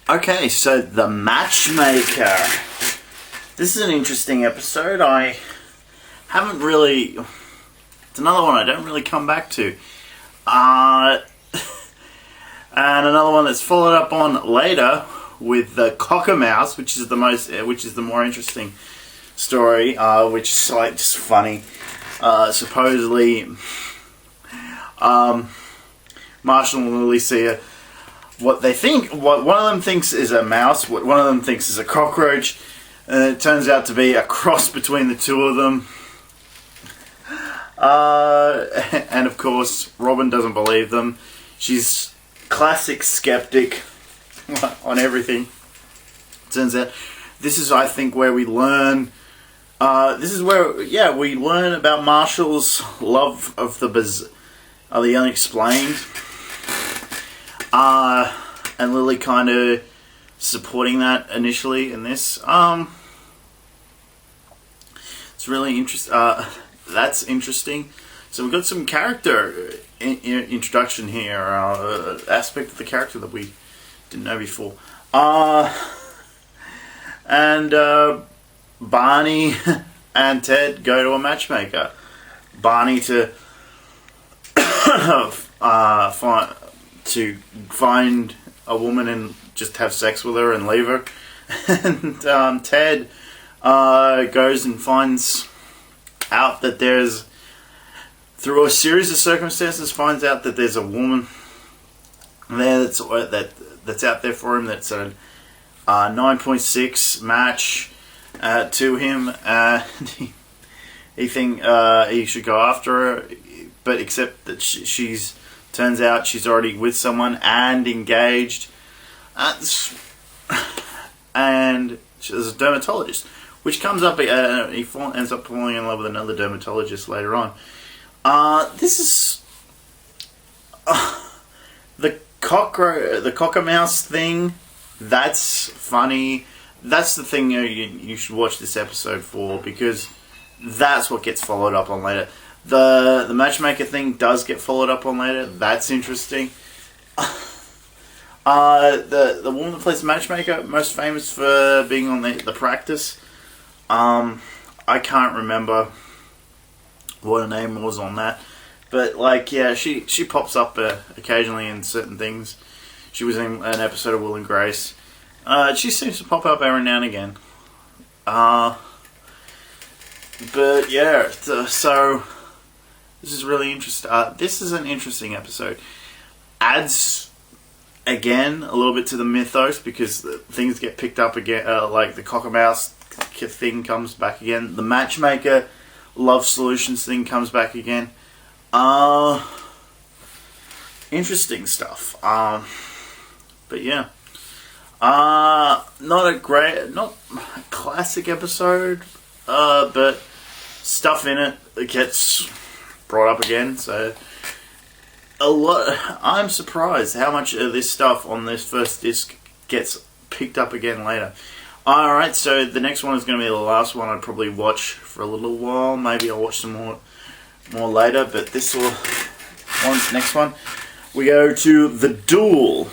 Okay, so the Matchmaker. This is an interesting episode. I haven't really... It's another one I don't really come back to. And another one that's followed up on later with the Cockermouse, which is the more interesting story, which is like just funny. Supposedly, Marshall and Lily see what they think. What one of them thinks is a mouse. What one of them thinks is a cockroach. It turns out to be a cross between the two of them. And of course, Robin doesn't believe them. She's classic skeptic on everything. Turns out, this is, I think, where we learn. This is where, we learn about Marshall's love of the unexplained. And Lily kind of supporting that initially in this. It's really interesting. That's interesting. So we've got some character introduction here, aspect of the character that we didn't know before. And Barney and Ted go to a matchmaker. Barney to find a woman and just have sex with her and leave her. And Ted goes and finds out that there's, through a series of circumstances, finds out that there's a woman there that's out there for him. That's a 9.6 match to him, and he think he should go after her, but except that turns out she's already with someone and engaged, and she's a dermatologist, which comes up. He ends up falling in love with another dermatologist later on. This is the Cockermouse thing. That's funny. That's the thing you should watch this episode for, because that's what gets followed up on later. The Matchmaker thing does get followed up on later. That's interesting. The woman that plays the Matchmaker, most famous for being on the Practice. I can't remember what her name was on that, but she pops up occasionally in certain things. She was in an episode of Will and Grace. She seems to pop up every now and again. But yeah, so this is really interesting. This is an interesting episode. Adds again a little bit to the mythos, because things get picked up again. Like the Cockermouse thing comes back again. The Matchmaker love solutions thing comes back again. Interesting stuff. But yeah, not a classic episode, but stuff in it that gets brought up again. So a lot. I'm surprised how much of this stuff on this first disc gets picked up again later. Alright, so the next one is going to be the last one I'd probably watch for a little while. Maybe I'll watch some more later, but next one. We go to The Duel.